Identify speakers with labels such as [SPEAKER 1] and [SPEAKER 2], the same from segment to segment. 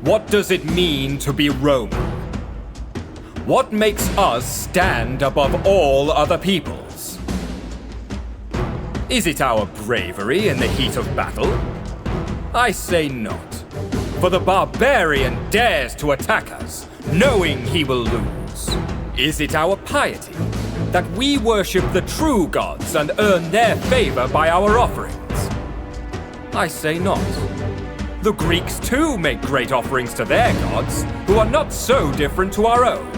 [SPEAKER 1] What does it mean to be Roman? What makes us stand above all other peoples? Is it our bravery in the heat of battle? I say not. For the barbarian dares to attack us, knowing he will lose. Is it our piety, that we worship the true gods and earn their favor by our offerings? I say not. The Greeks too make great offerings to their gods, who are not so different to our own.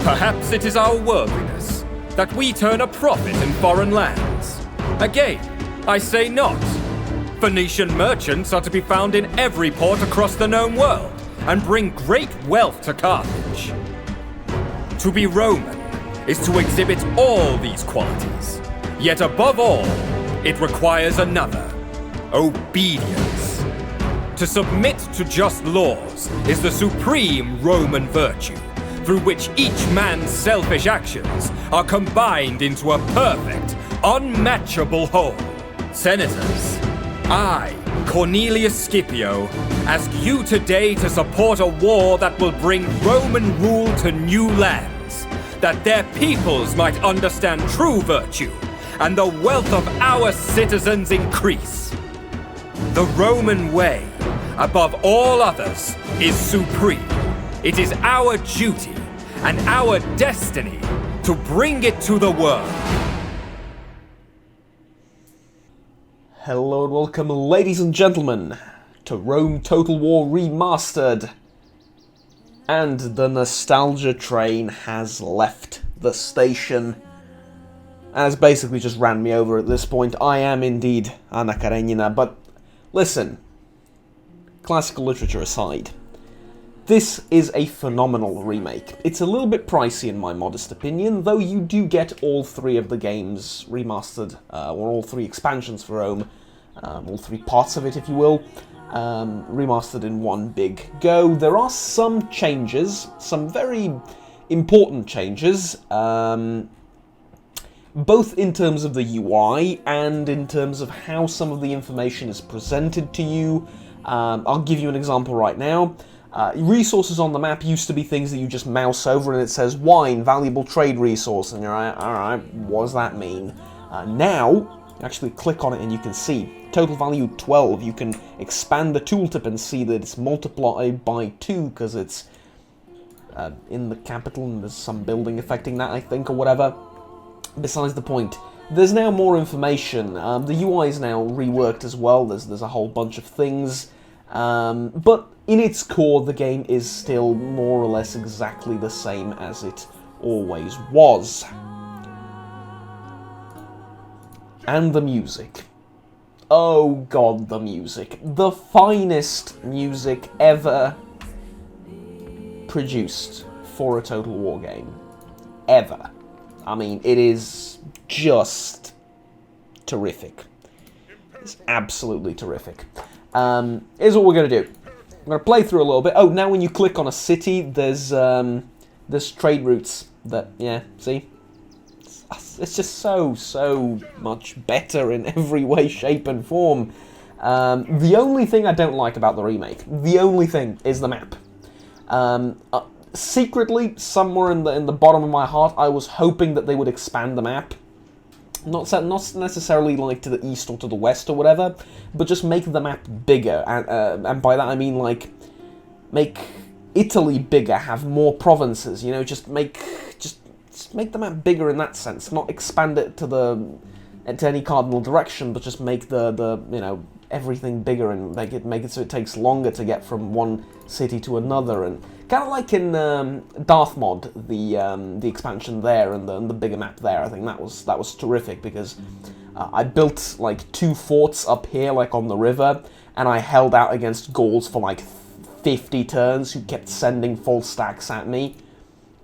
[SPEAKER 1] Perhaps it is our worldliness, that we turn a profit in foreign lands. Again, I say not. Phoenician merchants are to be found in every port across the known world, and bring great wealth to Carthage. To be Roman is to exhibit all these qualities, yet above all, it requires another: obedience. To submit to just laws is the supreme Roman virtue, through which each man's selfish actions are combined into a perfect, unmatchable whole. Senators, I, Cornelius Scipio, ask you today to support a war that will bring Roman rule to new lands, that their peoples might understand true virtue, and the wealth of our citizens increase. The Roman way, above all others, is supreme. It is our duty and our destiny to bring it to the world.
[SPEAKER 2] Hello and welcome, ladies and gentlemen, to Rome Total War Remastered. And the nostalgia train has left the station. And it's basically just ran me over at this point. I am indeed Anna Karenina, but listen, classical literature aside, this is a phenomenal remake. It's a little bit pricey in my modest opinion, though you do get all three of the games remastered, or all three expansions for Rome, all three parts of it if you will, remastered in one big go. There are some changes, some very important changes, both in terms of the UI and in terms of how some of the information is presented to you. I'll give you an example right now. Resources on the map used to be things that you just mouse over and it says wine, valuable trade resource, and you're like, alright, what does that mean? Now, you actually click on it and you can see total value 12. You can expand the tooltip and see that it's multiplied by 2 because it's in the capital and there's some building affecting that, I think, or whatever. Besides the point, there's now more information. The UI is now reworked as well. There's a whole bunch of things. But in its core, the game is still more or less exactly the same as it always was. And the music. Oh god, the music. The finest music ever produced for a Total War game. Ever. I mean, it is just terrific. It's absolutely terrific. Here's what we're going to do. I'm going to play through a little bit. Oh, now when you click on a city, there's trade routes that, yeah, see? It's just so much better in every way, shape, and form. The only thing I don't like about the remake, the only thing, is the map. Secretly, somewhere in the bottom of my heart, I was hoping that they would expand the map. Not necessarily like to the east or to the west or whatever, but just make the map bigger, and by that I mean like make Italy bigger, have more provinces. You know, just make the map bigger in that sense. Not expand it to any cardinal direction, but just make the you know, everything bigger and make it so it takes longer to get from one city to another. And kind of like in Darth Mod, the expansion there and the bigger map there. I think that was terrific because I built like 2 forts up here, like on the river, and I held out against Gauls for like 50 turns who kept sending full stacks at me.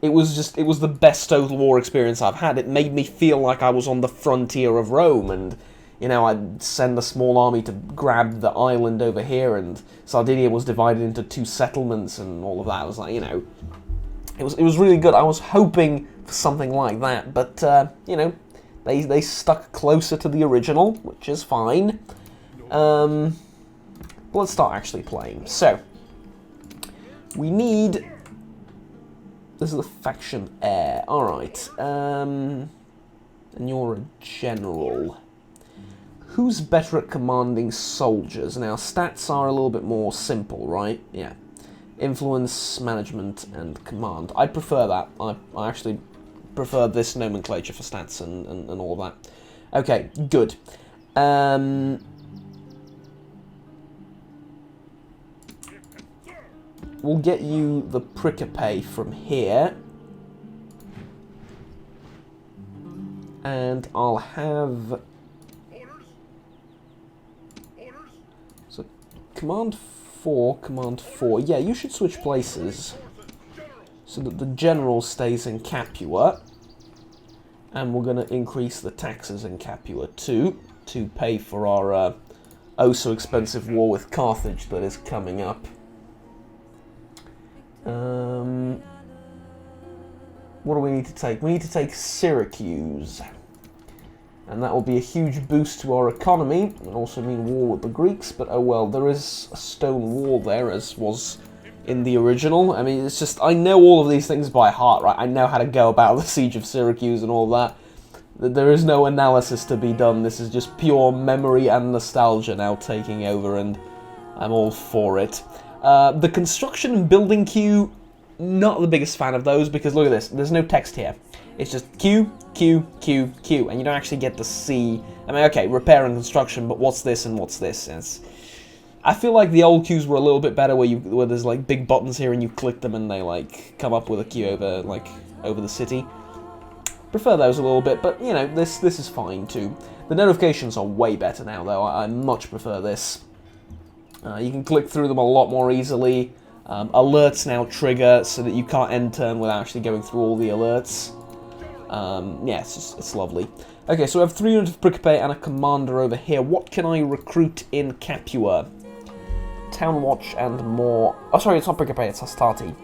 [SPEAKER 2] It was the best Total War experience I've had. It made me feel like I was on the frontier of Rome, and you know, I'd send a small army to grab the island over here, and Sardinia was divided into 2 settlements and all of that. I was like, you know, it was really good. I was hoping for something like that, but you know, they stuck closer to the original, which is fine. Let's start actually playing. So, We need... This is the faction heir. Alright. And you're a general. Who's better at commanding soldiers? Now, stats are a little bit more simple, right? Yeah. Influence, management, and command. I prefer that. I actually prefer this nomenclature for stats and all of that. Okay, good. We'll get you the Scipii from here. And I'll have... So, Command 4. Yeah, you should switch places. So that the general stays in Capua. And we're going to increase the taxes in Capua too, to pay for our oh-so-expensive war with Carthage that is coming up. What do we need to take? We need to take Syracuse. And that will be a huge boost to our economy. It will also mean war with the Greeks, but oh well, there is a stone wall there, as was in the original. I mean, it's just, I know all of these things by heart, right? I know how to go about the Siege of Syracuse and all that. There is no analysis to be done. This is just pure memory and nostalgia now taking over, and I'm all for it. The construction and building queue, not the biggest fan of those, because look at this, there's no text here. It's just Q, Q, Q, Q, and you don't actually get to see... I mean, okay, repair and construction, but what's this and what's this? I feel like the old queues were a little bit better, where there's like big buttons here and you click them and they like come up with a queue over the city. Prefer those a little bit, but you know, this is fine too. The notifications are way better now, though. I much prefer this. You can click through them a lot more easily. Alerts now trigger so that you can't end turn without actually going through all the alerts. Yeah, it's lovely. Okay, so we have 300 Scipii and a commander over here. What can I recruit in Capua? Town Watch and more... Oh, sorry, it's not Scipii, it's Hastati.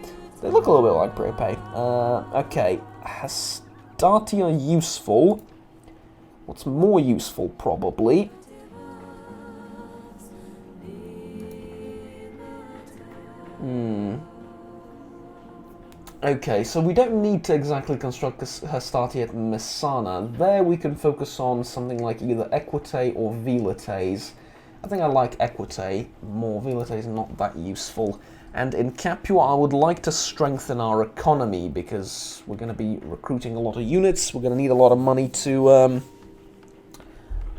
[SPEAKER 2] They look a little bit like Scipii. Okay, Hastati are useful. What's more useful, probably? Okay, so we don't need to exactly construct Hastati at Messana. There we can focus on something like either Equite or Velites. I think I like Equite more. Velites is not that useful. And in Capua, I would like to strengthen our economy because we're going to be recruiting a lot of units. We're going to need a lot of money to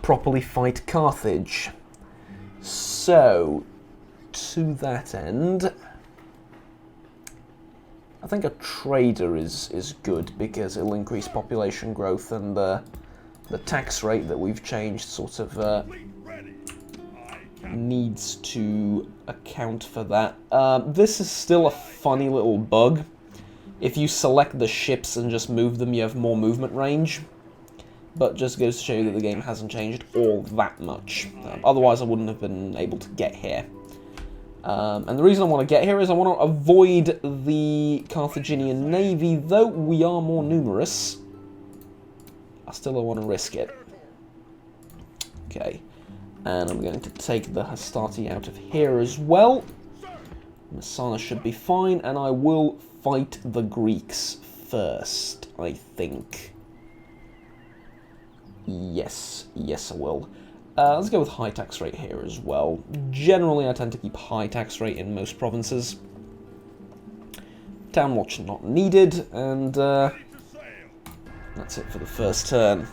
[SPEAKER 2] properly fight Carthage. So, to that end... I think a trader is good because it'll increase population growth, and the tax rate that we've changed sort of needs to account for that. This is still a funny little bug. If you select the ships and just move them, you have more movement range. But just goes to show you that the game hasn't changed all that much. Otherwise I wouldn't have been able to get here. And the reason I want to get here is I want to avoid the Carthaginian navy, though we are more numerous. I still don't want to risk it. Okay, and I'm going to take the Hastati out of here as well. Messana should be fine, and I will fight the Greeks first, I think. Yes, I will. Let's go with high tax rate here as well. Generally, I tend to keep high tax rate in most provinces. Town Watch not needed, and that's it for the first turn.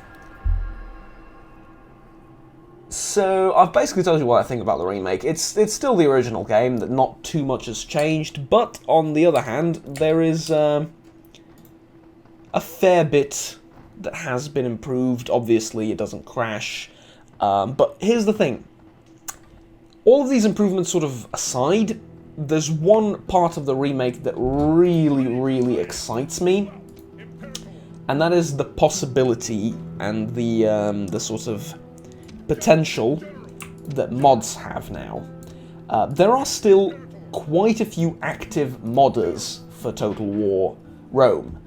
[SPEAKER 2] So, I've basically told you what I think about the remake. It's still the original game, that not too much has changed, but on the other hand, there is a fair bit that has been improved. Obviously, it doesn't crash. But here's the thing. All of these improvements sort of aside, there's one part of the remake that really excites me, and that is the possibility and the sort of potential that mods have now. There are still quite a few active modders for Total War Rome.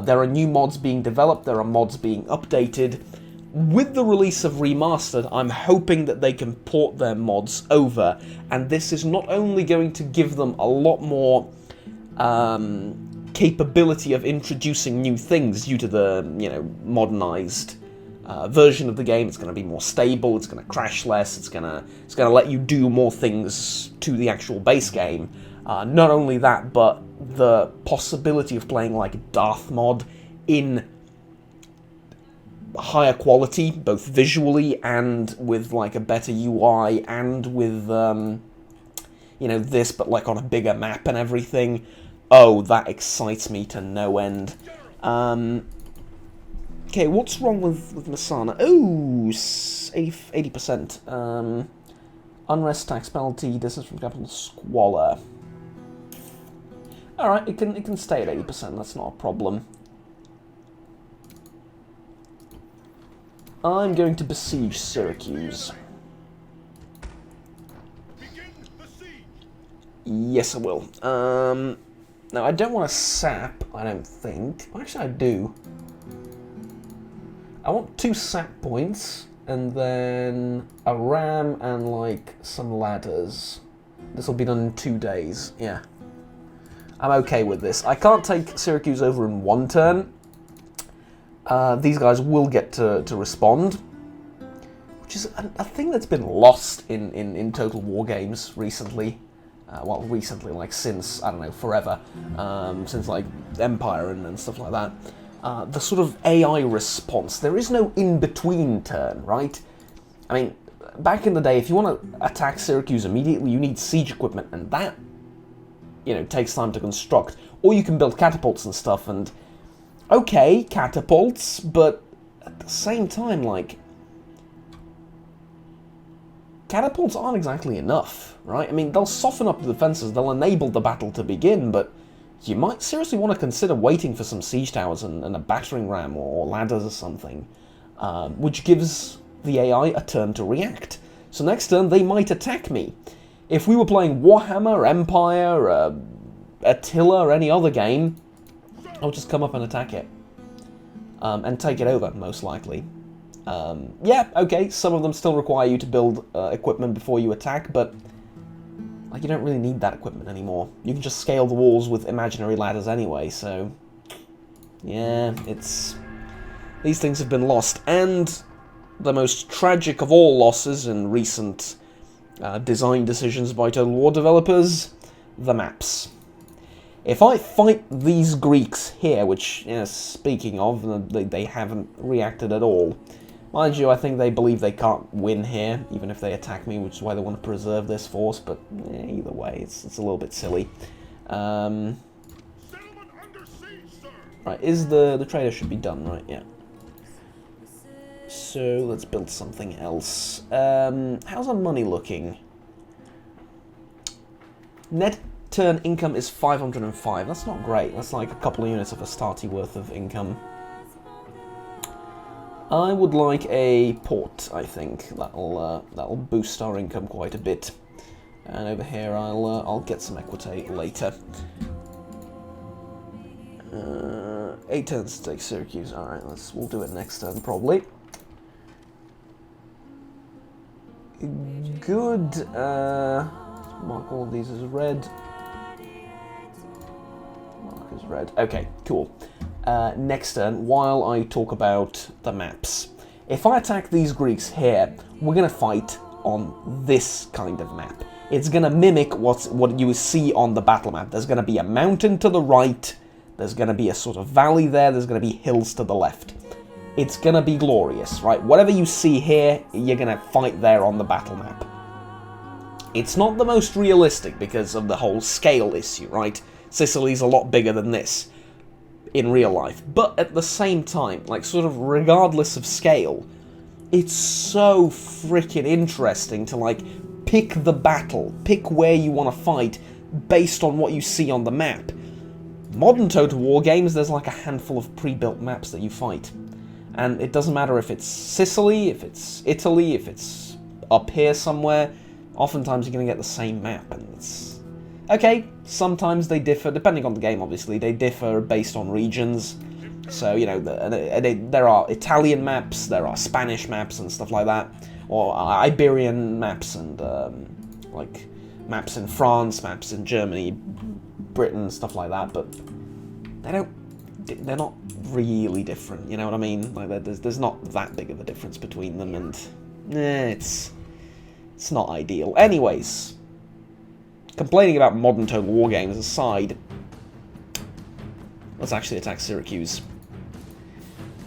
[SPEAKER 2] There are new mods being developed, there are mods being updated. With the release of Remastered, I'm hoping that they can port their mods over, and this is not only going to give them a lot more capability of introducing new things due to the, you know, modernized version of the game. It's going to be more stable, it's going to crash less, it's going to let you do more things to the actual base game. Not only that, but the possibility of playing like Darth mod in higher quality, both visually and with like a better UI, and with you know, this, but like on a bigger map and everything. Oh, that excites me to no end. Okay, what's wrong with Masana? Oh, 80%. Unrest, tax penalty, distance from capital, squalor. Alright, it can stay at 80%, that's not a problem. I'm going to besiege Syracuse. Yes, I will. Now, I don't want to sap, I don't think. Actually, I do. I want 2 sap points, and then a ram and, like, some ladders. This will be done in 2 days, yeah. I'm okay with this. I can't take Syracuse over in 1 turn. These guys will get to respond, which is a thing that's been lost in Total War games recently. Well, recently, like since, I don't know, forever, since like Empire and stuff like that. The sort of AI response, there is no in-between turn, right? I mean, back in the day, if you want to attack Syracuse immediately, you need siege equipment, and that, you know, takes time to construct. Or you can build catapults and stuff, and okay, catapults, but at the same time, like, catapults aren't exactly enough, right? I mean, they'll soften up the defenses, they'll enable the battle to begin, but you might seriously want to consider waiting for some siege towers and a battering ram or ladders or something, which gives the AI a turn to react. So next turn, they might attack me. If we were playing Warhammer, Empire, Attila, or any other game, I'll just come up and attack it. And take it over, most likely. Yeah, okay, some of them still require you to build equipment before you attack, but like, you don't really need that equipment anymore. You can just scale the walls with imaginary ladders anyway, so yeah, it's... these things have been lost. And the most tragic of all losses in recent design decisions by Total War developers, the maps. If I fight these Greeks here, which, you know, speaking of, they haven't reacted at all. Mind you, I think they believe they can't win here, even if they attack me, which is why they want to preserve this force, but either way, it's a little bit silly. Right, is the trader should be done, right? Yeah. So, let's build something else. How's our money looking? Net turn income is 505. That's not great. That's like a couple of units of Astarte worth of income. I would like a port, I think. That'll boost our income quite a bit. And over here, I'll get some equity later. 8 turns to take Syracuse. All right, we'll do it next turn probably. Good. Mark all of these as red. Mark as red. Okay, cool. Next turn, while I talk about the maps. If I attack these Greeks here, we're going to fight on this kind of map. It's going to mimic what you see on the battle map. There's going to be a mountain to the right, there's going to be a sort of valley there's going to be hills to the left. It's going to be glorious, right? Whatever you see here, you're going to fight there on the battle map. It's not the most realistic because of the whole scale issue, right? Sicily's a lot bigger than this in real life, but at the same time, like, sort of regardless of scale, it's so freaking interesting to, like, pick the battle, pick where you want to fight based on what you see on the map. Modern Total War games, there's like a handful of pre-built maps that you fight, and it doesn't matter if it's Sicily, if it's Italy, if it's up here somewhere, oftentimes you're going to get the same map, and it's... okay, sometimes they differ, depending on the game, obviously. They differ based on regions. So, you know, there are Italian maps, there are Spanish maps and stuff like that. Or Iberian maps and, like, maps in France, maps in Germany, Britain and stuff like that, but they're not really different, you know what I mean? Like, there's not that big of a difference between them, and it's not ideal. Anyways, complaining about modern Total War games aside, let's actually attack Syracuse.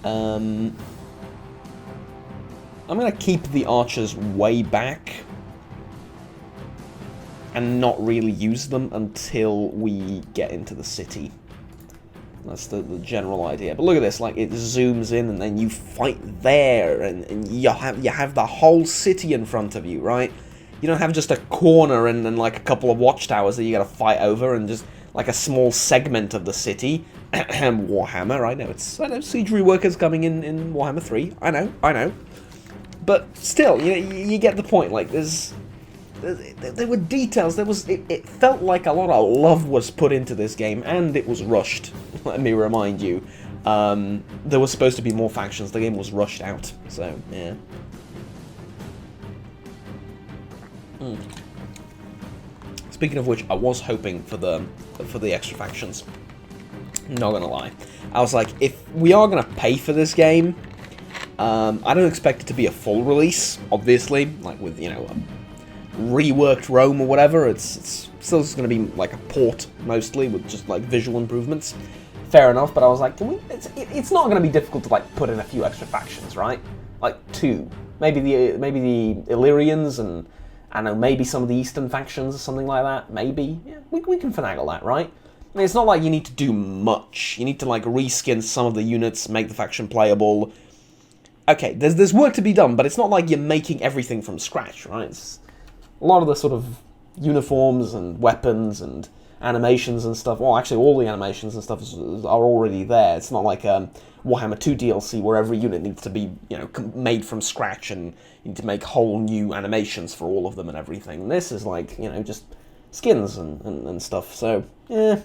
[SPEAKER 2] I'm going to keep the archers way back and not really use them until we get into the city. That's the general idea. But look at this, like, it zooms in and then you fight there, and you have the whole city in front of you, right? You don't have just a corner and like a couple of watchtowers that you gotta fight over and just like a small segment of the city. Warhammer, I know siege reworkers coming in Warhammer 3. I know. But still, you get the point. Like, there were details. It felt like a lot of love was put into this game, and it was rushed. Let me remind you. There was supposed to be more factions. The game was rushed out. So yeah. Speaking of which, I was hoping for the extra factions. Not gonna lie, I was like, if we are gonna pay for this game, I don't expect it to be a full release. Obviously, like with reworked Rome or whatever. It's still just gonna be like a port mostly with just like visual improvements. Fair enough, but I was like, it's not gonna be difficult to like put in a few extra factions, right? Like 2, maybe the Illyrians and I don't know, maybe some of the Eastern factions or something like that. Maybe, yeah, we can finagle that, right? I mean, it's not like you need to do much. You need to like reskin some of the units, make the faction playable. Okay, there's work to be done, but it's not like you're making everything from scratch, right? It's a lot of the sort of uniforms and weapons and animations and stuff. Well, actually, all the animations and stuff are already there. It's not like Warhammer 2 DLC where every unit needs to be, made from scratch and you need to make whole new animations for all of them and everything. This is like, just skins and stuff. So, yeah.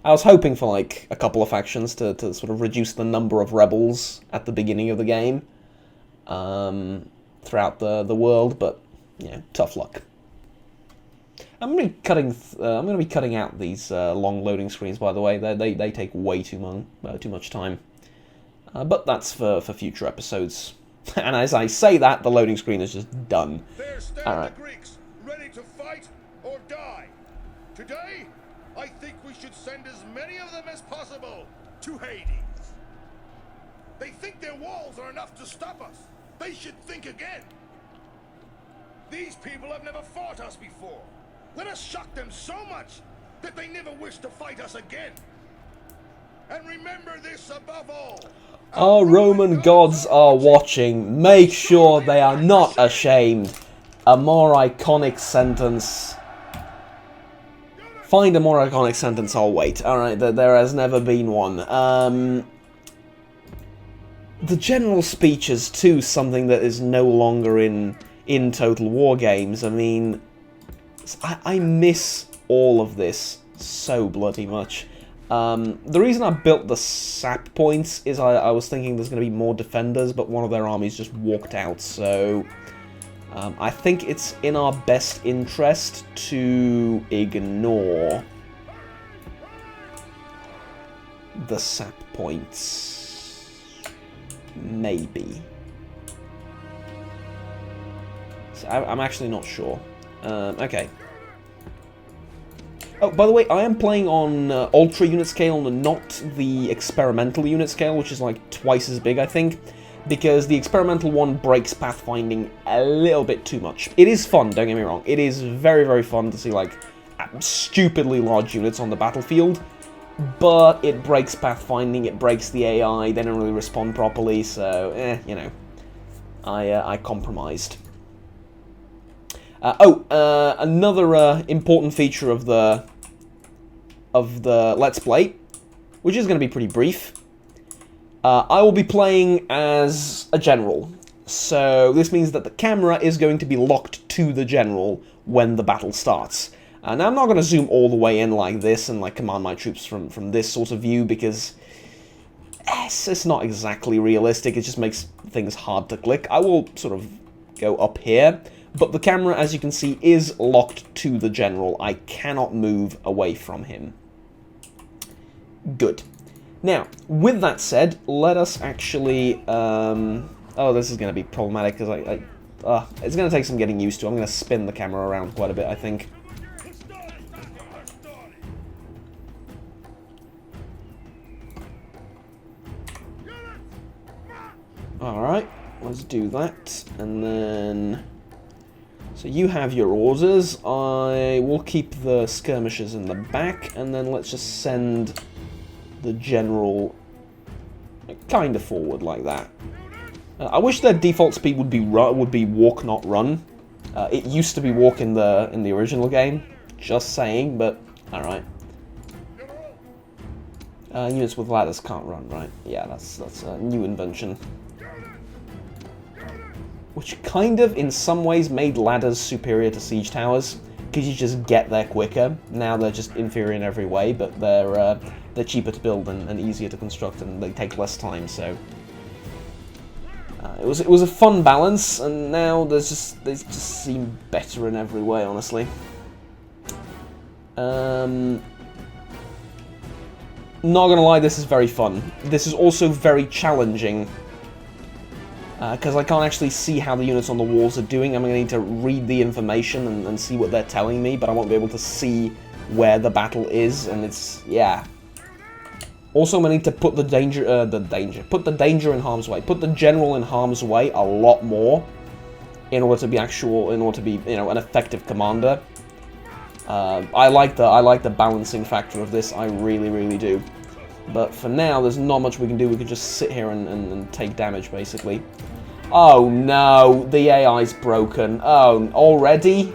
[SPEAKER 2] I was hoping for like a couple of factions to sort of reduce the number of rebels at the beginning of the game throughout the world, but yeah, tough luck. I'm gonna be cutting out these long loading screens. By the way, they take way too much time, but that's for future episodes. And as I say that, the loading screen is just done.
[SPEAKER 3] There stand
[SPEAKER 2] All right.
[SPEAKER 3] the Greeks, ready to fight or die. Today, I think we should send as many of them as possible to Hades. They think their walls are enough to stop us. They should think again. These people have never fought us before. Let us shock them so much that they never wish to fight us again. And remember this above all.
[SPEAKER 2] Our Roman gods are watching. Make sure they are not ashamed. A more iconic sentence. Find a more iconic sentence, I'll wait. Alright, there has never been one. The general speech is too something that is no longer in Total War games. I mean, I miss all of this so bloody much. The reason I built the sap points is I was thinking there's going to be more defenders, but one of their armies just walked out, so I think it's in our best interest to ignore the sap points. Maybe. So I'm actually not sure. Okay. Oh, by the way, I am playing on Ultra unit scale and not the experimental unit scale, which is like twice as big, I think, because the experimental one breaks pathfinding a little bit too much. It is fun, don't get me wrong. It is very, very fun to see, like, stupidly large units on the battlefield, but it breaks pathfinding, it breaks the AI, they don't really respond properly, so, I compromised. Another important feature of the Let's Play, which is going to be pretty brief. I will be playing as a general, so this means that the camera is going to be locked to the general when the battle starts. Now I'm not going to zoom all the way in like this and like command my troops from this sort of view because it's not exactly realistic. It just makes things hard to click. I will sort of go up here. But the camera, as you can see, is locked to the general. I cannot move away from him. Good. Now, with that said, let us actually... oh, this is going to be problematic, because it's going to take some getting used to. I'm going to spin the camera around quite a bit, I think. Alright, let's do that. And then... So you have your orders. I will keep the skirmishers in the back, and then let's just send the general kind of forward like that. I wish their default speed would be walk, not run. It used to be walk in the original game. Just saying, but all right. Units with ladders can't run, right? Yeah, that's a new invention. Which kind of, in some ways, made ladders superior to siege towers, because you just get there quicker. Now they're just inferior in every way, but they're cheaper to build and easier to construct, and they take less time. So it was a fun balance, and now they just seem better in every way, honestly. Not gonna lie, this is very fun. This is also very challenging. Because I can't actually see how the units on the walls are doing. I'm going to need to read the information and see what they're telling me, but I won't be able to see where the battle is, and it's, yeah. Also, I'm going to need to put the danger in harm's way. Put the general in harm's way a lot more in order to be, you know, an effective commander. I like the balancing factor of this, I really, really do. But for now, there's not much we can do. We can just sit here and take damage, basically. Oh no, the AI's broken. Oh, already?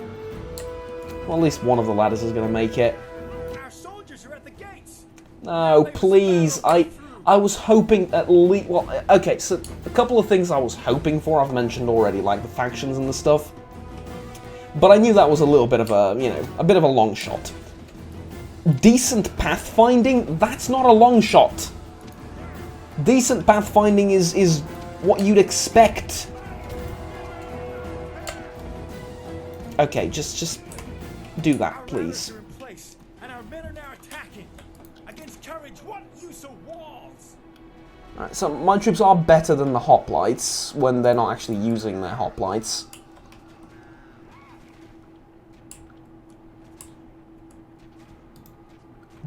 [SPEAKER 2] Well, at least one of the ladders is going to make it.
[SPEAKER 4] Our soldiers are at the gates.
[SPEAKER 2] No, please. I was hoping at least... Well, okay, so a couple of things I was hoping for I've mentioned already, like the factions and the stuff. But I knew that was a little bit of a, you know, a bit of a long shot. Decent pathfinding? That's not a long shot. Decent pathfinding is what you'd expect. Okay, just do that, please.
[SPEAKER 4] Our in place, and our men are now attacking. Against courage, what use of walls?
[SPEAKER 2] Alright, so my troops are better than the hoplites when they're not actually using their hoplites.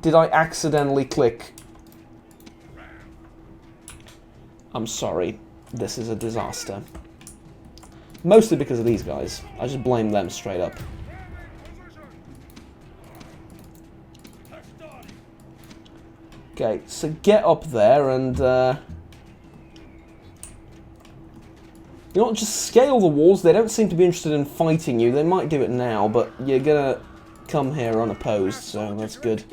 [SPEAKER 2] Did I accidentally click? I'm sorry. This is a disaster. Mostly because of these guys. I just blame them straight up. Okay, so get up there and, you know what, just scale the walls. They don't seem to be interested in fighting you. They might do it now, but you're gonna come here unopposed, so that's good.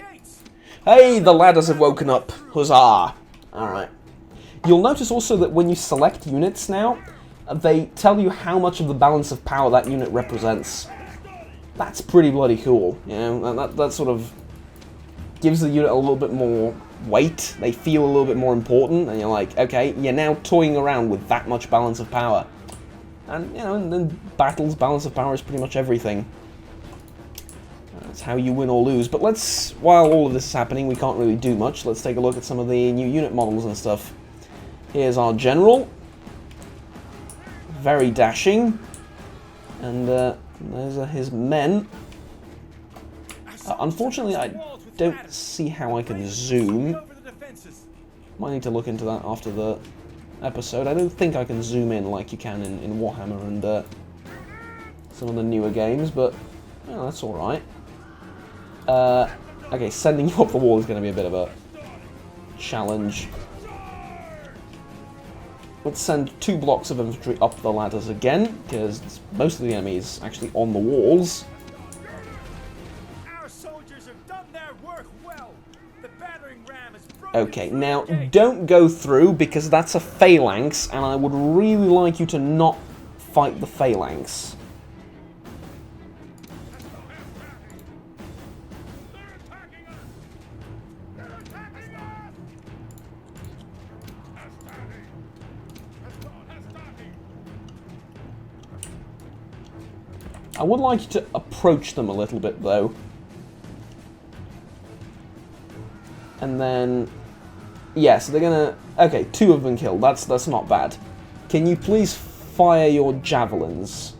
[SPEAKER 2] Hey, the ladders have woken up. Huzzah! Alright. You'll notice also that when you select units now, they tell you how much of the balance of power that unit represents. That's pretty bloody cool, you know? That sort of gives the unit a little bit more weight. They feel a little bit more important, and you're like, okay, you're now toying around with that much balance of power. And, you know, in battles, balance of power is pretty much everything. That's how you win or lose. But let's, while all of this is happening, we can't really do much. Let's take a look at some of the new unit models and stuff. Here's our general. Very dashing. And those are his men. Unfortunately, I don't see how I can zoom. Might need to look into that after the episode. I don't think I can zoom in like you can in Warhammer and some of the newer games, but well, that's alright. Okay, sending you up the wall is going to be a bit of a challenge. Let's send 2 blocks of infantry up the ladders again, because most of the enemy is actually on the walls.
[SPEAKER 4] Our soldiers have done their work well. The battering ram is broken.
[SPEAKER 2] Okay, now don't go through, because that's a phalanx, and I would really like you to not fight the phalanx. I would like you to approach them a little bit, though. And then... yeah, so they're gonna... okay, 2 have been killed. That's not bad. Can you please fire your javelins?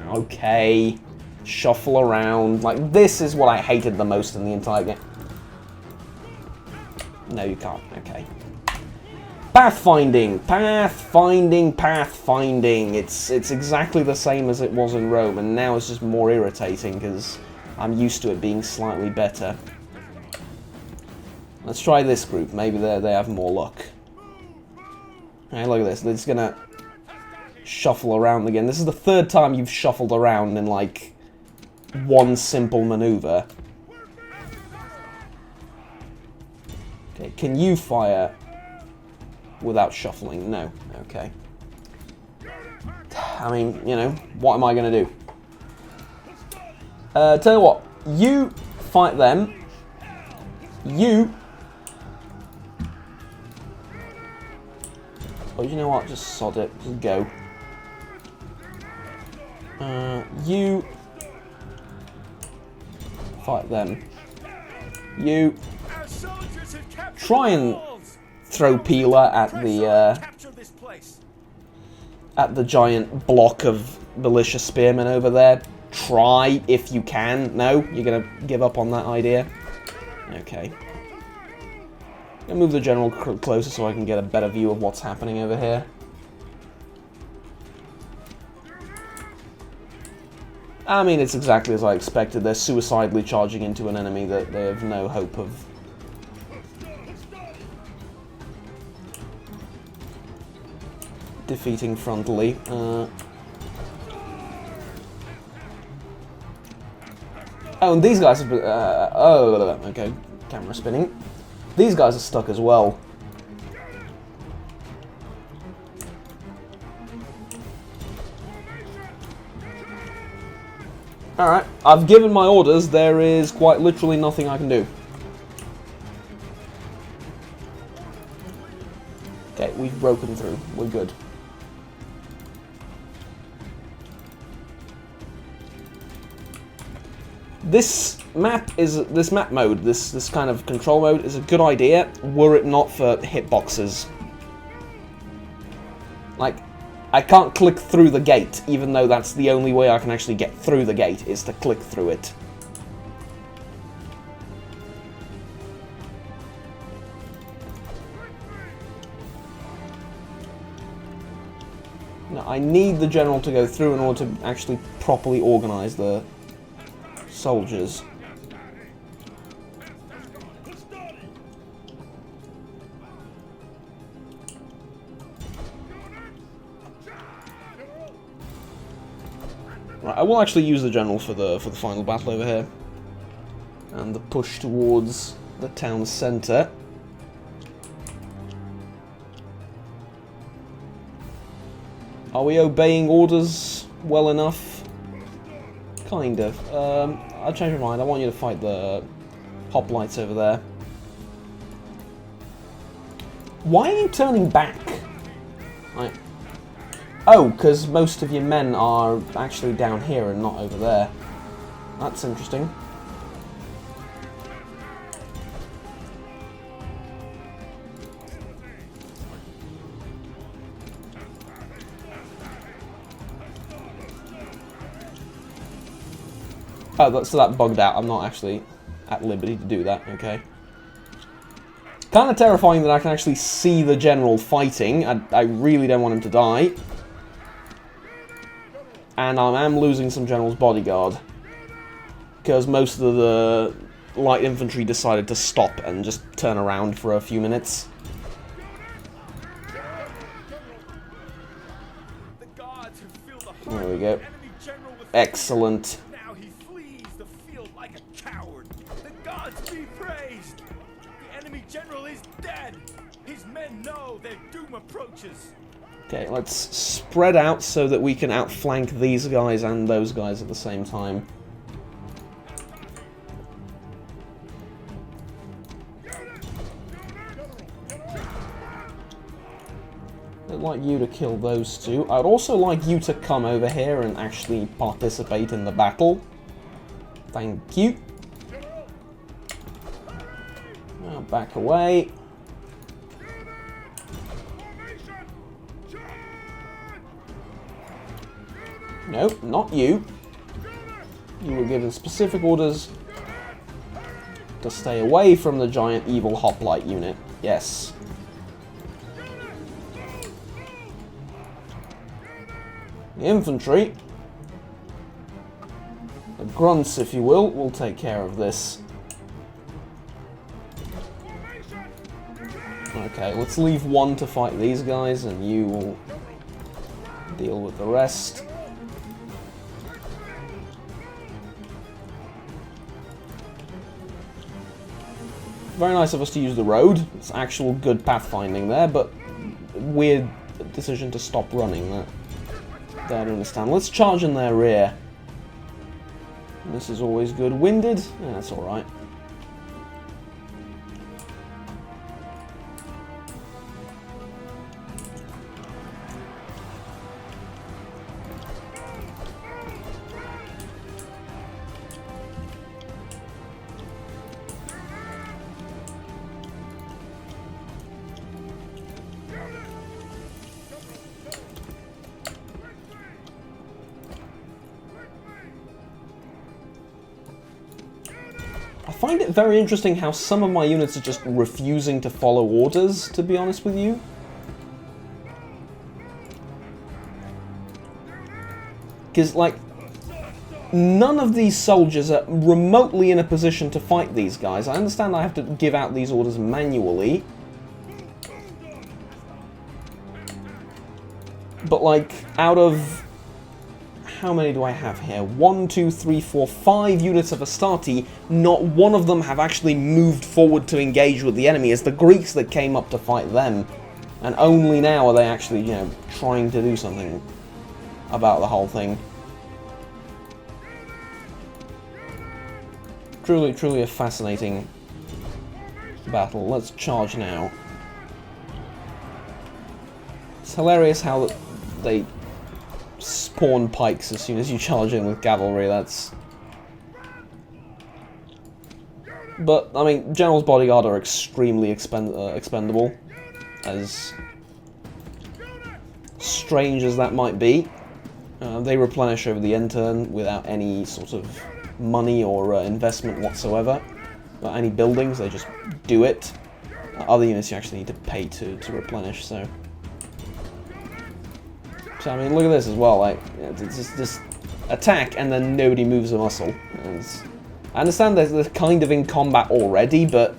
[SPEAKER 2] Okay. Shuffle around. Like, this is what I hated the most in the entire game. No, you can't. Okay. Pathfinding. Pathfinding. Pathfinding. It's exactly the same as it was in Rome, and now it's just more irritating because I'm used to it being slightly better. Let's try this group. Maybe they have more luck. Alright, look at this. They're just gonna shuffle around again. This is the 3rd time you've shuffled around in, like, one simple maneuver. Okay, can you fire without shuffling? No. Okay. I mean, you know, what am I gonna do? Tell you what. You fight them. You... oh, you know what? Just sod it. Just go. You... fight them. You... try and throw Peeler at the giant block of militia spearmen over there. Try if you can. No? You're gonna give up on that idea? Okay. I'm gonna move the general closer so I can get a better view of what's happening over here. I mean, it's exactly as I expected. They're suicidally charging into an enemy that they have no hope of defeating frontally. Oh, and these guys have been... oh, okay. Camera spinning. These guys are stuck as well. Alright, I've given my orders. There is quite literally nothing I can do. Okay, we've broken through. We're good. This map mode, this kind of control mode is a good idea, were it not for hitboxes. Like, I can't click through the gate, even though that's the only way I can actually get through the gate, is to click through it. Now, I need the general to go through in order to actually properly organize the soldiers. Right, I will actually use the general for the final battle over here, and the push towards the town centre. Are we obeying orders well enough? Kind of. I'll change my mind. I want you to fight the hoplites over there. Why are you turning back? Right. Oh, because most of your men are actually down here and not over there. That's interesting. Oh, so that bugged out. I'm not actually at liberty to do that, okay. Kind of terrifying that I can actually see the general fighting. I really don't want him to die. And I am losing some general's bodyguard. Because most of the light infantry decided to stop and just turn around for a few minutes. There we go. Excellent.
[SPEAKER 4] General is dead. His men know their doom approaches.
[SPEAKER 2] Okay, let's spread out so that we can outflank these guys and those guys at the same time. like you to kill those two. I'd also like you to come over here and actually participate in the battle. Thank you. Now back away. Nope, not you. You were given specific orders to stay away from the giant evil hoplite unit. Yes. The infantry, the grunts if you will take care of this. Okay, let's leave one to fight these guys and you will deal with the rest. Very nice of us to use the road. It's actual good pathfinding there, but weird decision to stop running that. I don't understand. Let's charge in their rear. This is always good. Winded? Yeah, that's alright. I find it very interesting how some of my units are just refusing to follow orders, to be honest with you. Because, like, none of these soldiers are remotely in a position to fight these guys. I understand I have to give out these orders manually. But, like, out of... how many do I have here? 1, 2, 3, 4, 5 units of Astarte. Not one of them have actually moved forward to engage with the enemy. It's the Greeks that came up to fight them. And only now are they actually, you know, trying to do something about the whole thing. Truly, truly a fascinating battle. Let's charge now. It's hilarious how they spawn pikes as soon as you charge in with cavalry. That's... but, I mean, General's Bodyguard are extremely expendable, as strange as that might be. They replenish over the end turn without any sort of money or investment whatsoever. Any buildings, they just do it. Other units you actually need to pay to replenish, so... so, I mean, look at this as well, like, it's just attack and then nobody moves a muscle. I understand they're kind of in combat already, but...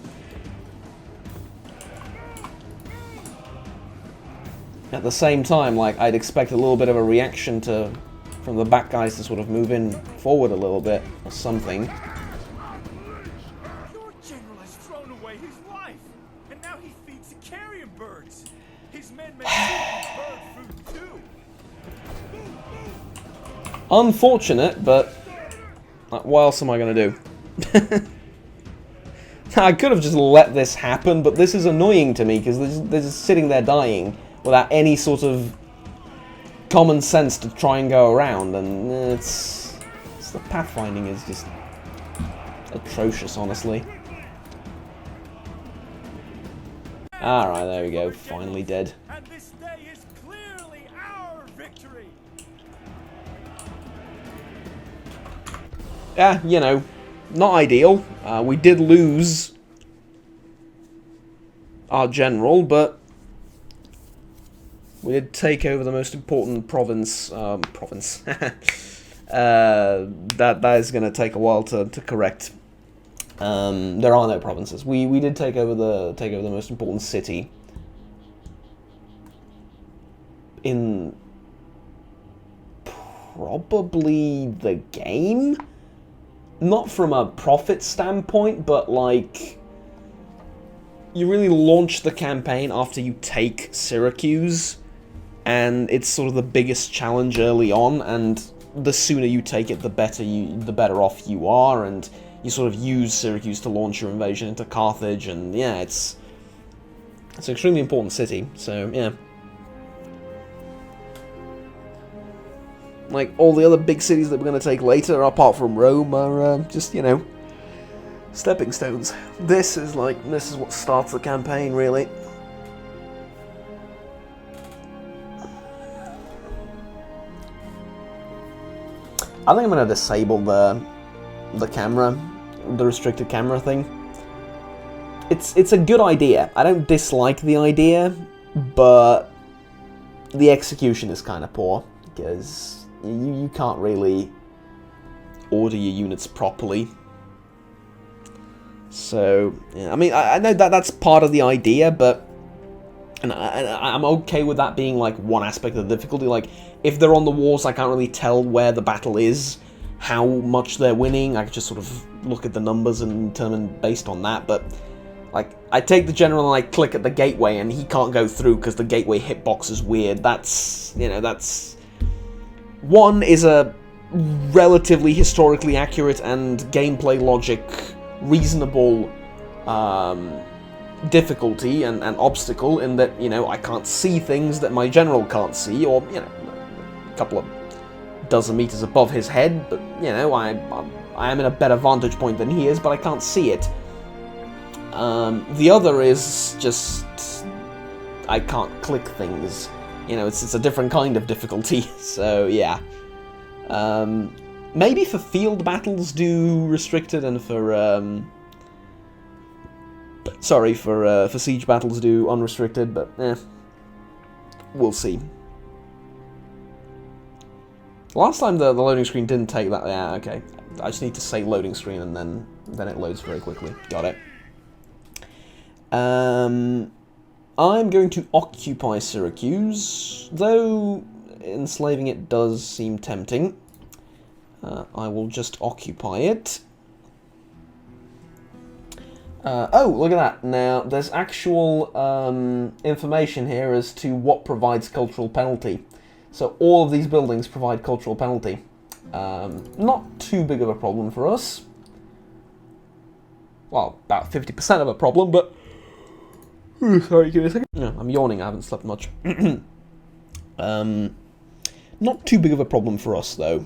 [SPEAKER 2] at the same time, like, I'd expect a little bit of a reaction from the back guys to sort of move in forward a little bit, or something.
[SPEAKER 4] Your general has thrown away his life, and now he feeds the carrion birds. His men may eat bird fruit too.
[SPEAKER 2] Unfortunate, but what else am I going to do? I could have just let this happen, but this is annoying to me because they're just sitting there dying without any sort of common sense to try and go around, and it's the pathfinding is just atrocious, honestly. Alright, there we go, finally dead.
[SPEAKER 4] And this day is clearly our victory.
[SPEAKER 2] Yeah, you know, not ideal. We did lose our general, but we did take over the most important province. That is going to take a while to correct. There are no provinces. We did take over the most important city in probably the game. Not from a profit standpoint, but like you really launch the campaign after you take Syracuse, and it's sort of the biggest challenge early on, and the sooner you take it, the better off you are, and you sort of use Syracuse to launch your invasion into Carthage, and yeah, it's an extremely important city, so yeah. Like, all the other big cities that we're going to take later, apart from Rome, are just, you know, stepping stones. This is what starts the campaign, really. I think I'm going to disable the camera, the restricted camera thing. It's a good idea. I don't dislike the idea, but the execution is kind of poor, because you can't really order your units properly. So, yeah, I mean, I know that's part of the idea, but and I'm okay with that being, like, one aspect of the difficulty. Like, if they're on the walls, I can't really tell where the battle is, how much they're winning. I can just sort of look at the numbers and determine based on that, but, like, I take the general and I click at the gateway, and he can't go through because the gateway hitbox is weird. That's, you know, that's... One is a relatively historically accurate and gameplay logic reasonable difficulty and obstacle in that, you know, I can't see things that my general can't see, or, you know, a couple of dozen meters above his head, but, you know, I am in a better vantage point than he is, but I can't see it. The other is just I can't click things. You know, it's a different kind of difficulty, so yeah. Maybe for field battles do restricted, and for for siege battles do unrestricted, but we'll see. Last time the loading screen didn't take that. Yeah, okay. I just need to say loading screen, and then it loads very quickly. Got it. I'm going to occupy Syracuse, though enslaving it does seem tempting. I will just occupy it. Oh, look at that. Now, there's actual information here as to what provides cultural penalty. So all of these buildings provide cultural penalty. Not too big of a problem for us. Well, about 50% of a problem, but... Sorry, give me a second. No, I'm yawning, I haven't slept much. Not too big of a problem for us, though.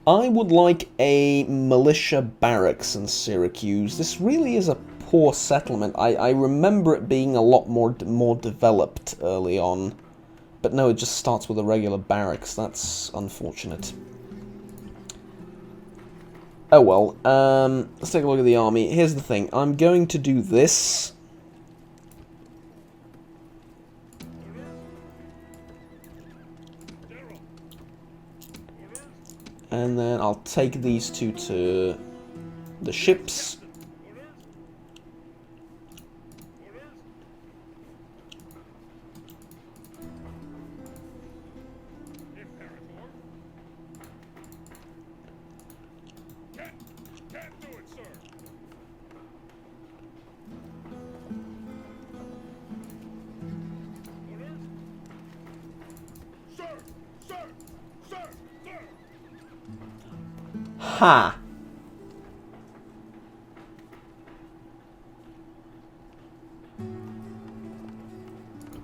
[SPEAKER 2] I would like a militia barracks in Syracuse. This really is a poor settlement. I remember it being a lot more developed early on. But no, it just starts with a regular barracks. That's unfortunate. Oh well, let's take a look at the army. Here's the thing, I'm going to do this. And then I'll take these two to the ships. Ha!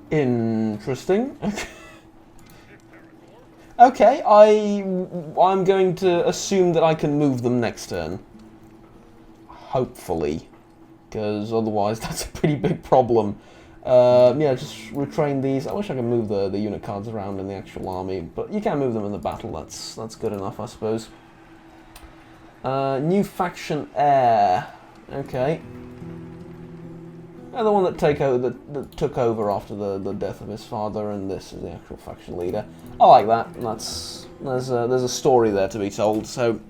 [SPEAKER 2] Interesting. Okay, I'm going to assume that I can move them next turn. Hopefully. Because otherwise that's a pretty big problem. Yeah, just retrain these. I wish I could move the unit cards around in the actual army, but you can move them in the battle. That's good enough, I suppose. New faction heir. Okay. And the one that took over after the death of his father, and this is the actual faction leader. I like that. There's a story there to be told. So,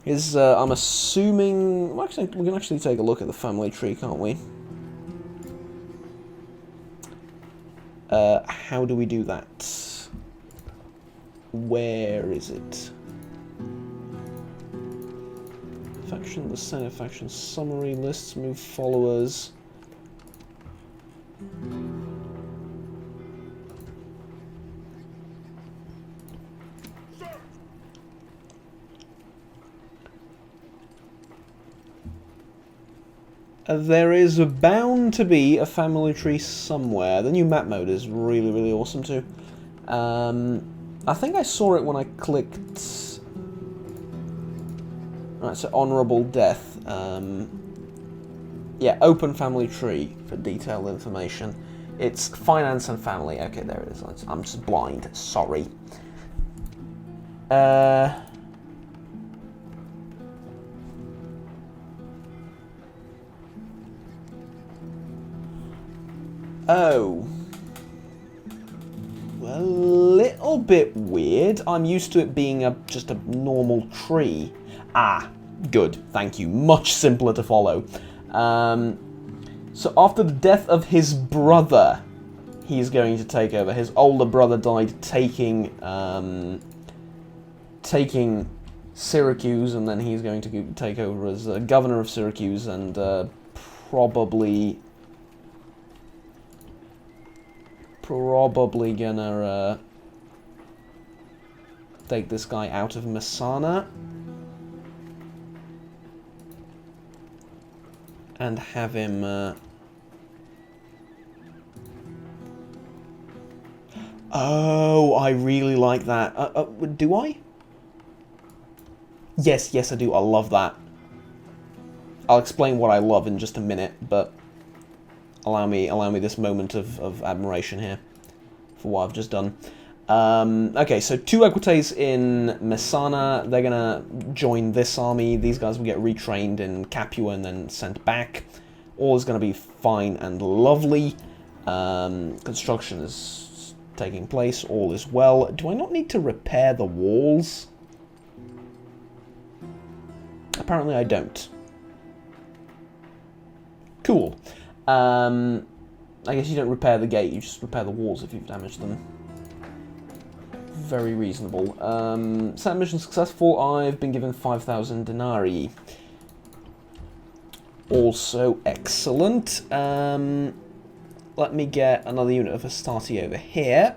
[SPEAKER 2] I'm assuming we can actually take a look at the family tree, can't we? How do we do that? Where is it? Faction, the Senate faction summary, lists, move followers. There is bound to be a family tree somewhere. The new map mode is really, really awesome too. I think I saw it when I clicked... Right, so honourable death. Yeah, open family tree for detailed information. It's finance and family. Okay, there it is. I'm just blind. Sorry. Oh. A little bit weird. I'm used to it being just a normal tree. Ah, good. Thank you. Much simpler to follow. So after the death of his brother, he's going to take over. His older brother died taking Syracuse, and then he's going to take over as governor of Syracuse, and probably gonna take this guy out of Messana and have him oh, I really like that. Do I? Yes, I do. I love that. I'll explain what I love in just a minute, but allow me this moment of admiration here for what I've just done. Okay, so 2 Equites in Messana. They're gonna join this army. These guys will get retrained in Capua and then sent back. All is gonna be fine and lovely. Construction is taking place. All is well. Do I not need to repair the walls? Apparently I don't. Cool. I guess you don't repair the gate, you just repair the walls if you've damaged them. Very reasonable. Set mission successful. I've been given 5,000 denarii. Also excellent. Let me get another unit of Astarte over here.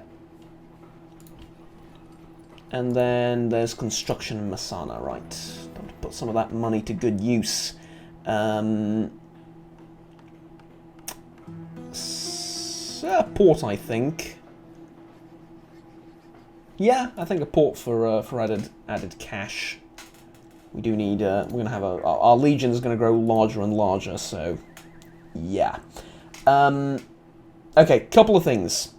[SPEAKER 2] And then there's construction in Messana, right. Time to put some of that money to good use. Port, I think. Yeah, I think a port for added cash. We do need. We're gonna have our legion is gonna grow larger and larger. So, yeah. Okay, couple of things.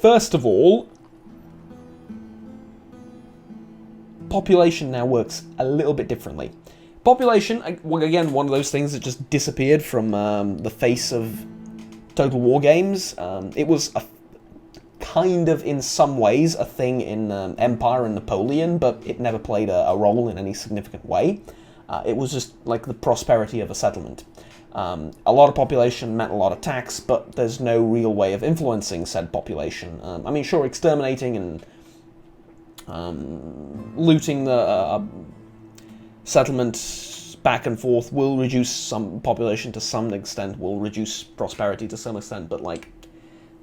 [SPEAKER 2] First of all, population now works a little bit differently. Population, again, one of those things that just disappeared from the face of Total War games. It was kind of, in some ways, a thing in Empire and Napoleon, but it never played a role in any significant way. It was just like the prosperity of a settlement. A lot of population meant a lot of tax, but there's no real way of influencing said population. I mean, sure, exterminating and looting the settlement back and forth will reduce some population to some extent, will reduce prosperity to some extent, but like,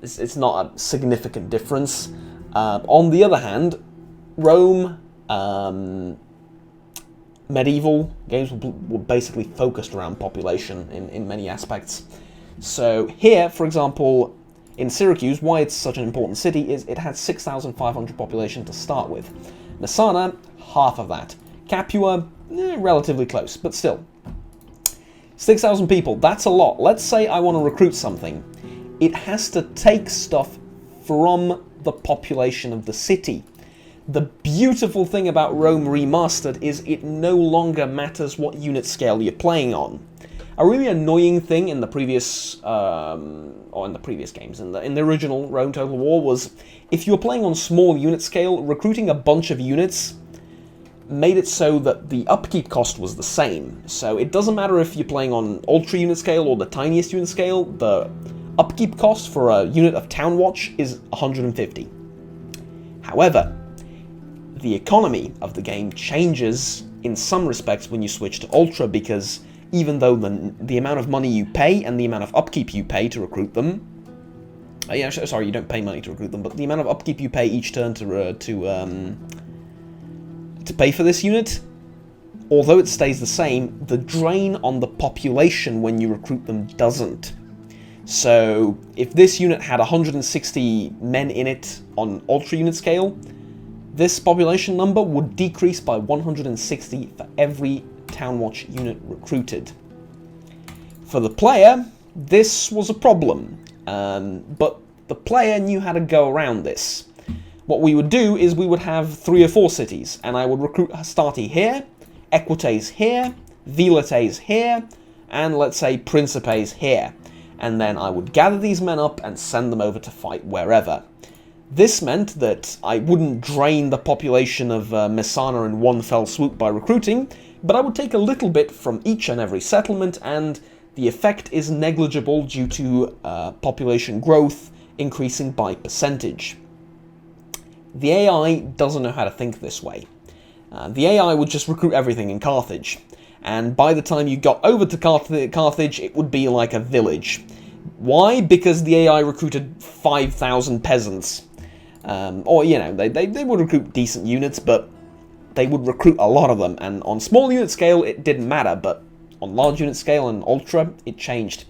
[SPEAKER 2] it's not a significant difference. On the other hand, Rome, medieval games were basically focused around population in many aspects. So here, for example, in Syracuse, why it's such an important city is it had 6,500 population to start with. Messana, half of that. Capua, relatively close, but still. 6,000 people, that's a lot. Let's say I want to recruit something. It has to take stuff from the population of the city. The beautiful thing about Rome Remastered is it no longer matters what unit scale you're playing on. A really annoying thing in the previous, games, in the original Rome Total War, was if you were playing on small unit scale, recruiting a bunch of units made it so that the upkeep cost was the same. So it doesn't matter if you're playing on ultra unit scale or the tiniest unit scale, the upkeep cost for a unit of Town Watch is 150. However, the economy of the game changes in some respects when you switch to ultra, because even though the amount of money you pay and the amount of upkeep you pay to recruit them, yeah, sorry, you don't pay money to recruit them, but the amount of upkeep you pay each turn to pay for this unit although it stays the same, the drain on the population when you recruit them doesn't. So, if this unit had 160 men in it on Ultra Unit scale, this population number would decrease by 160 for every Town Watch unit recruited. For the player, this was a problem, but the player knew how to go around this. What we would do is we would have 3 or 4 cities, and I would recruit Hastati here, Equites here, Velites here, and let's say Principes here. And then I would gather these men up and send them over to fight wherever. This meant that I wouldn't drain the population of Messana in one fell swoop by recruiting, but I would take a little bit from each and every settlement, and the effect is negligible due to population growth increasing by percentage. The AI doesn't know how to think this way. The AI would just recruit everything in Carthage, and by the time you got over to Carthage, it would be like a village. Why? Because the AI recruited 5,000 peasants. Or, you know, they would recruit decent units, but they would recruit a lot of them, and on small unit scale, it didn't matter, but on large unit scale and Ultra, it changed.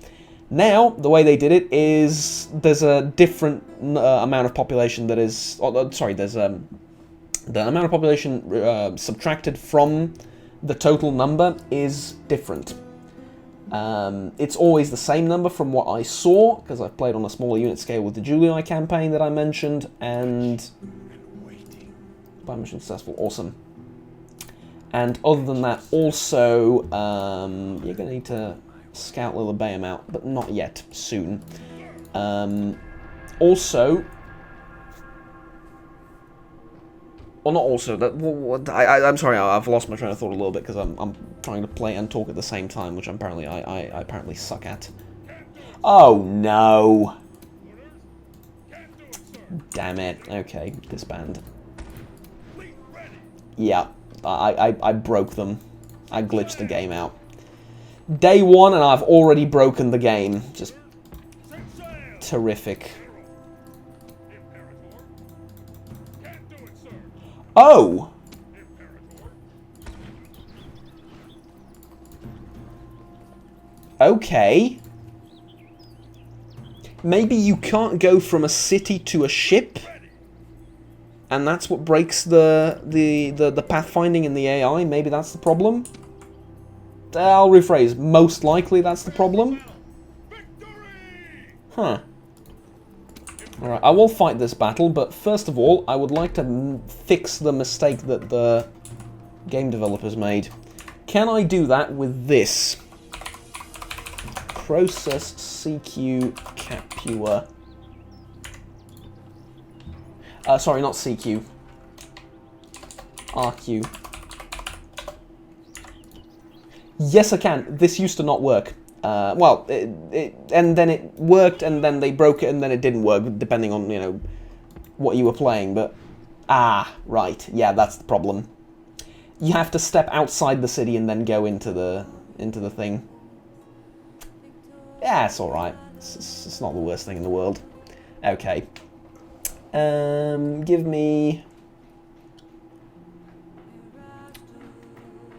[SPEAKER 2] Now, the way they did it is there's a different amount of population that is... there's the amount of population subtracted from the total number is different. It's always the same number from what I saw, because I've played on a smaller unit scale with the Julii campaign that I mentioned, and... by mission successful, awesome. And other than that, also, you're going to need to scout Lilybaeum out, but not yet, soon. Also... Well, not also. I'm sorry, I've lost my train of thought a little bit because I'm trying to play and talk at the same time, which apparently I apparently suck at. Oh no! Damn it. Okay, disband. Yeah, I broke them. I glitched the game out. Day 1 and I've already broken the game. Just terrific. Oh! Okay. Maybe you can't go from a city to a ship? And that's what breaks the pathfinding in the AI? Maybe that's the problem? I'll rephrase. Most likely that's the problem? Huh. Alright, I will fight this battle, but first of all, I would like to fix the mistake that the game developers made. Can I do that with this? Process CQ Capua. Sorry, not CQ. RQ. Yes, I can. This used to not work. Well, and then it worked, and then they broke it, and then it didn't work, depending on, you know, what you were playing, but... Ah, right. Yeah, that's the problem. You have to step outside the city and then go into the thing. Yeah, it's alright. It's not the worst thing in the world. Okay. Give me...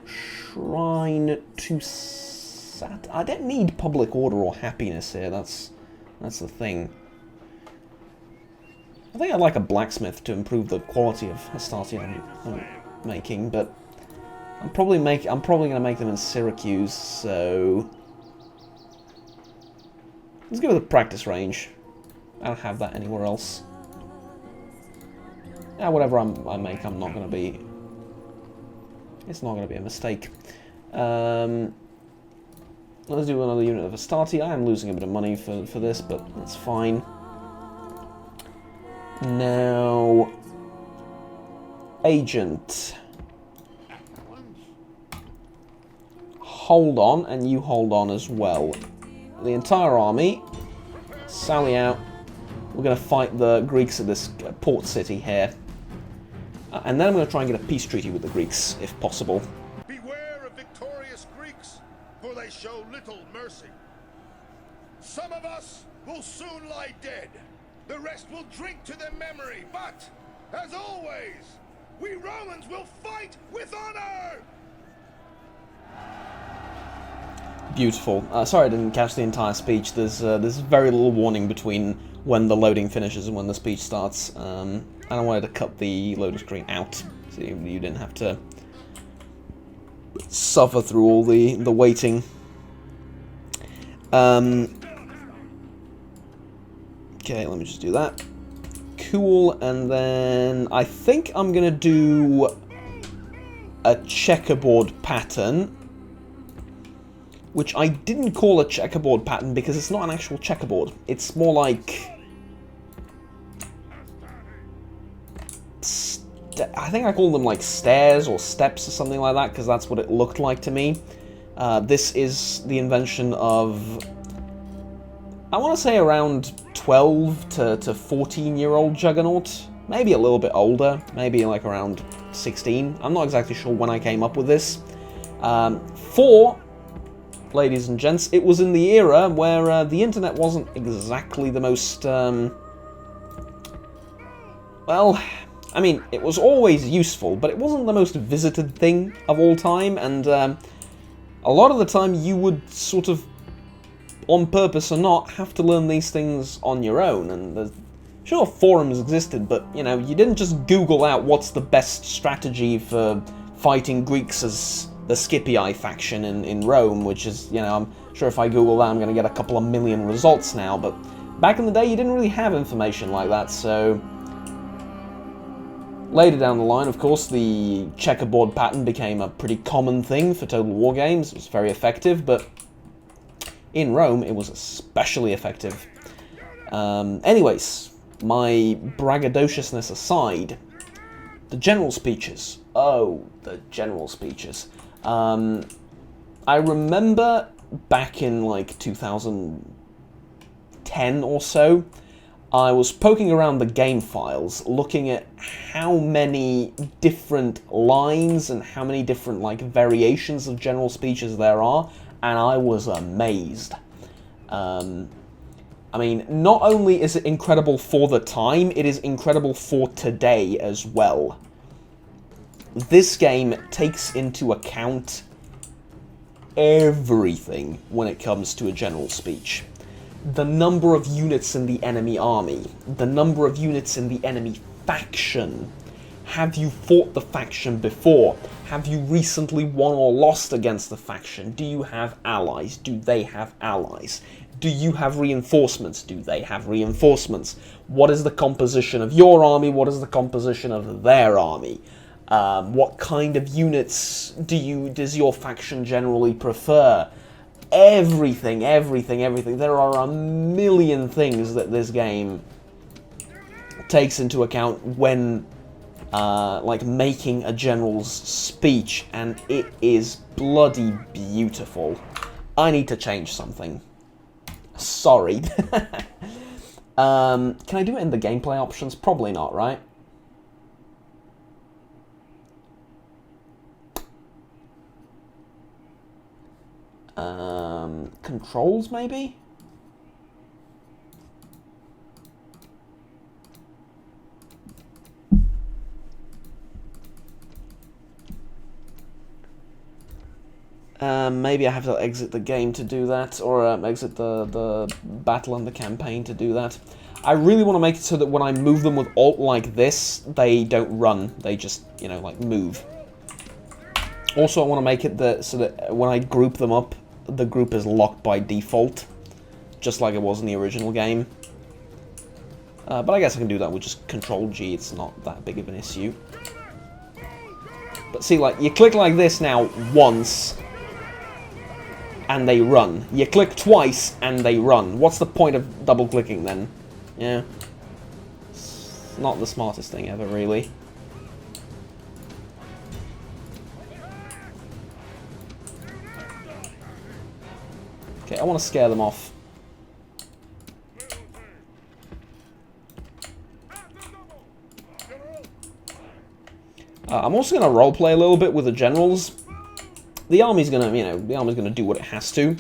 [SPEAKER 2] Shrine to... I don't need public order or happiness here, that's the thing. I think I'd like a blacksmith to improve the quality of Hastati I'm making, but I'm probably going to make them in Syracuse, so... Let's go with a practice range. I don't have that anywhere else. Yeah, whatever I make, I'm not going to be... It's not going to be a mistake. Let's do another unit of Hastati. I am losing a bit of money for this, but that's fine. Now... Agent. Hold on, and you hold on as well. The entire army, sally out. We're going to fight the Greeks at this port city here. And then I'm going to try and get a peace treaty with the Greeks, if possible.
[SPEAKER 3] Beware of victorious Greeks, for they show little mercy. Some of us will soon lie dead. The rest will drink to their memory, but, as always, we Romans will fight with honor!
[SPEAKER 2] Beautiful. Sorry I didn't catch the entire speech. There's very little warning between when the loading finishes and when the speech starts. And I wanted to cut the loading screen out, so you didn't have to suffer through all the waiting. Okay, let me just do that. Cool, and then I think I'm gonna do a checkerboard pattern, which I didn't call a checkerboard pattern because it's not an actual checkerboard. It's more like... I think I call them like stairs or steps or something like that, because that's what it looked like to me. This is the invention of, I want to say around 12 to 14-year-old Juggernaut. Maybe a little bit older, maybe like around 16. I'm not exactly sure when I came up with this. Ladies and gents, it was in the era where the internet wasn't exactly the most, well, I mean, it was always useful, but it wasn't the most visited thing of all time, and a lot of the time you would sort of, on purpose or not, have to learn these things on your own, and sure, forums existed, but, you know, you didn't just Google out what's the best strategy for fighting Greeks as the Scipii faction in Rome, which is, you know, I'm sure if I Google that I'm going to get a couple of million results now, but back in the day you didn't really have information like that, so... Later down the line, of course, the checkerboard pattern became a pretty common thing for Total War games. It was very effective, but in Rome it was especially effective. Anyways, my braggadociousness aside, the general speeches. Oh, the general speeches. I remember back in like 2010 or so, I was poking around the game files, looking at how many different lines and how many different like variations of general speeches there are, and I was amazed. I mean, not only is it incredible for the time, it is incredible for today as well. This game takes into account everything when it comes to a general speech. The number of units in the enemy army, the number of units in the enemy faction. Have you fought the faction before? Have you recently won or lost against the faction? Do you have allies? Do they have allies? Do you have reinforcements? Do they have reinforcements? What is the composition of your army? What is the composition of their army? What kind of units does your faction generally prefer? Everything. There are a million things that this game takes into account when, like, making a general's speech, and it is bloody beautiful. I need to change something. Sorry. Can I do it in the gameplay options? Probably not, right? Controls, maybe? Maybe I have to exit the game to do that, or exit the battle and the campaign to do that. I really want to make it so that when I move them with Alt like this, they don't run. They just, you know, like, move. Also, I want to make it so that when I group them up, the group is locked by default, just like it was in the original game. But I guess I can do that with just Control-G, it's not that big of an issue. But see, like, you click like this now once, and they run. You click twice, and they run. What's the point of double-clicking then? Yeah. It's not the smartest thing ever, really. Okay, I want to scare them off. I'm also going to roleplay a little bit with the generals. The army's going to, you know, the army's going to do what it has to.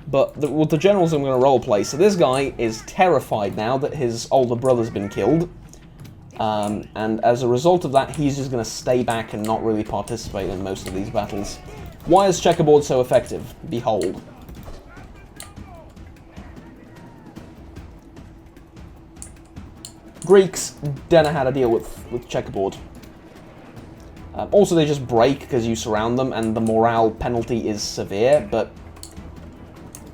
[SPEAKER 2] But with the generals, I'm going to roleplay. So this guy is terrified now that his older brother's been killed. And as a result of that, he's just going to stay back and not really participate in most of these battles. Why is checkerboard so effective? Behold. Greeks don't know how to deal with checkerboard. Also, they just break because you surround them, and the morale penalty is severe, but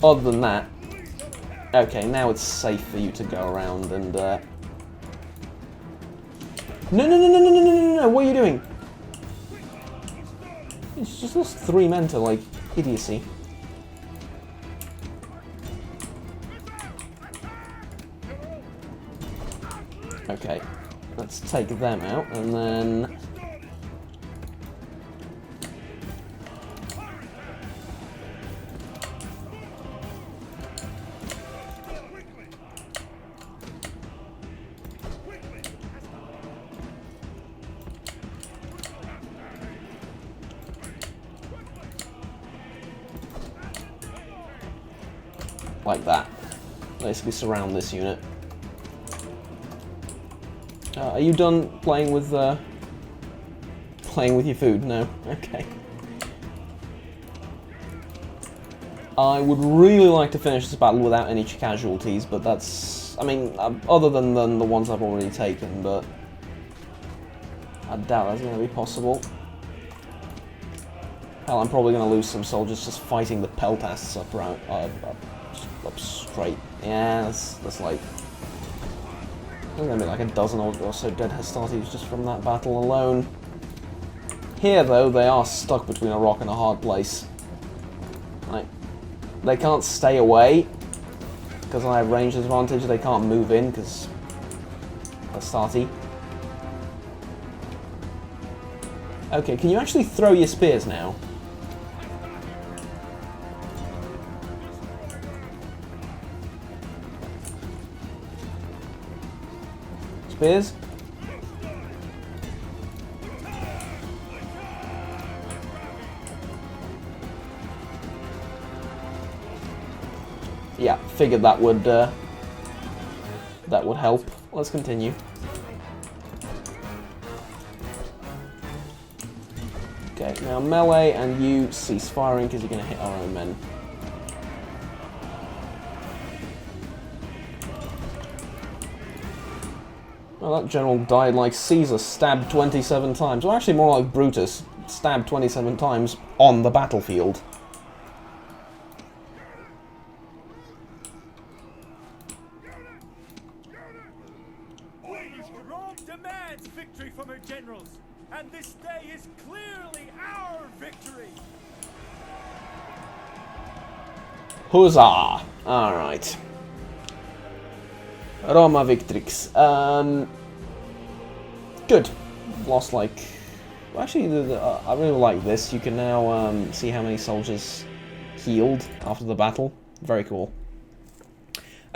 [SPEAKER 2] other than that... Okay, now it's safe for you to go around and... No, no, no, no, no, no, no, no, no, what are you doing? It's just lost 3 men to, like, idiocy. Okay, let's take them out, and then... like that. Basically surround this unit. Are you done playing with your food? No? Okay. I would really like to finish this battle without any casualties, but that's... I mean, other than the ones I've already taken, but... I doubt that's going to be possible. Hell, I'm probably going to lose some soldiers just fighting the peltasts up straight. Yeah, that's like... There's going to be like a dozen or so dead Hastati just from that battle alone. Here, though, they are stuck between a rock and a hard place. Like, they can't stay away, because I have range advantage. They can't move in, because Hastati. Okay, can you actually throw your spears now? Spears? Yeah, figured that would help. Let's continue. Okay, now melee, and you cease firing because you're going to hit our own men. Well, that general died like Caesar, stabbed 27 times. Or actually more like Brutus, stabbed 27 times on the battlefield.
[SPEAKER 4] Rome demands victory from her generals, and this day is clearly our victory.
[SPEAKER 2] Huzzah! Alright. Roma Victrix. Good. Lost like... Well, actually, I really like this. You can now see how many soldiers healed after the battle. Very cool.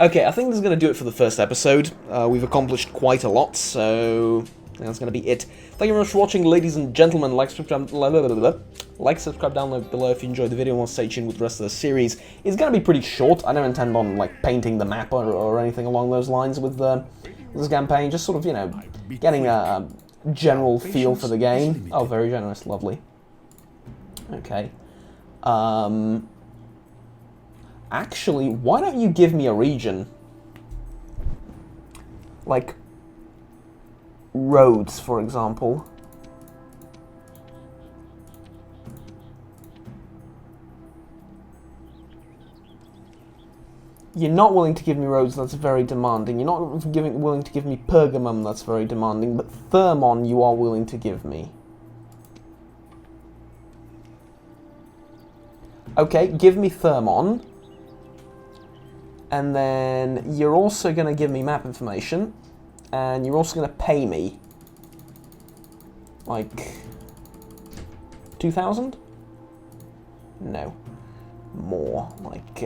[SPEAKER 2] Okay, I think this is going to do it for the first episode. We've accomplished quite a lot, so that's going to be it. Thank you very much for watching, ladies and gentlemen. Like, subscribe down below if you enjoyed the video and want to stay tuned with the rest of the series. It's going to be pretty short. I don't intend on like painting the map or anything along those lines with this campaign. Just sort of, you know, getting a general feel for the game. Oh, very generous, lovely. Okay. Actually, why don't you give me a region? Like, Rhodes, for example. You're not willing to give me Rhodes, that's very demanding. You're not willing to give me Pergamum, that's very demanding. But Thermon, you are willing to give me. Okay, give me Thermon. And then you're also going to give me map information, and you're also going to pay me, like, 2,000? No, more, like,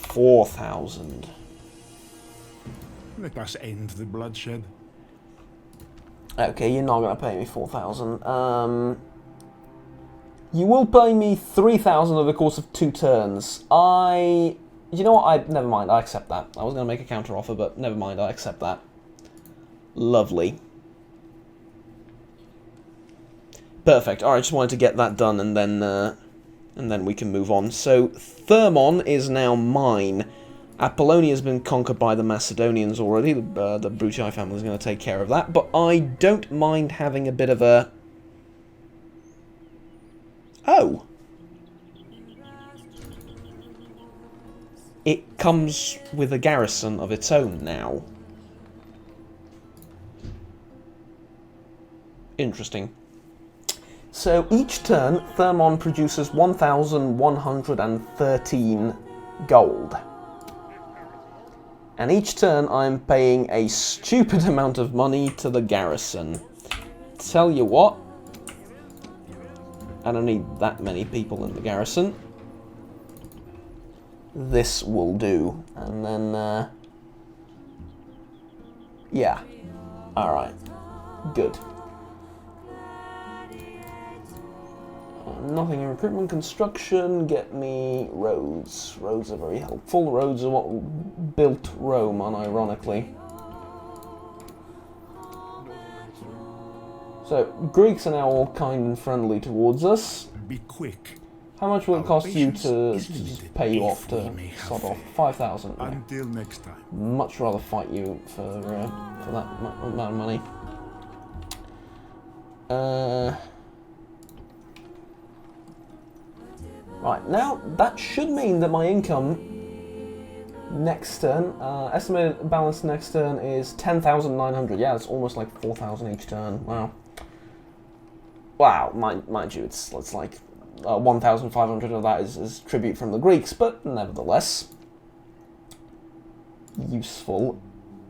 [SPEAKER 2] 4,000.
[SPEAKER 3] Let us end the bloodshed.
[SPEAKER 2] Okay, you're not going to pay me 4,000. You will pay me 3,000 over the course of 2 turns. You know what? Never mind. I accept that. I was going to make a counter offer, but never mind. I accept that. Lovely. Perfect. Alright, just wanted to get that done, and then we can move on. So, Thermon is now mine. Apollonia has been conquered by the Macedonians already. The Brutii family is going to take care of that. But I don't mind having a bit of a... Oh! It comes with a garrison of its own now. Interesting. So each turn, Thermon produces 1,113 gold. And each turn I'm paying a stupid amount of money to the garrison. Tell you what, I don't need that many people in the garrison. This will do. And then, yeah. Alright. Good. Nothing in recruitment, construction, get me roads. Roads are very helpful. Roads are what built Rome, unironically. So, Greeks are now all kind and friendly towards us.
[SPEAKER 3] Be quick.
[SPEAKER 2] How much will it cost you to just pay you off to sod off? 5,000.
[SPEAKER 3] Until next time.
[SPEAKER 2] Much rather fight you for that amount of money. Right, now that should mean that my income next turn, estimated balance next turn is 10,900. Yeah, it's almost like 4,000 each turn. Wow. Wow, mind you, it's like 1,500 of that is tribute from the Greeks, but nevertheless useful,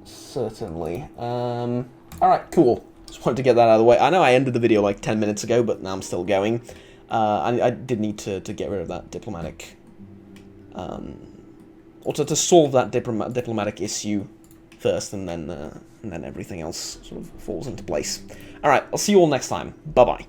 [SPEAKER 2] certainly. Alright, cool. Just wanted to get that out of the way. I know I ended the video like 10 minutes ago, but now I'm still going. I did need to get rid of that diplomatic, or to solve that diplomatic issue first, and then everything else sort of falls into place. All right, I'll see you all next time. Bye bye.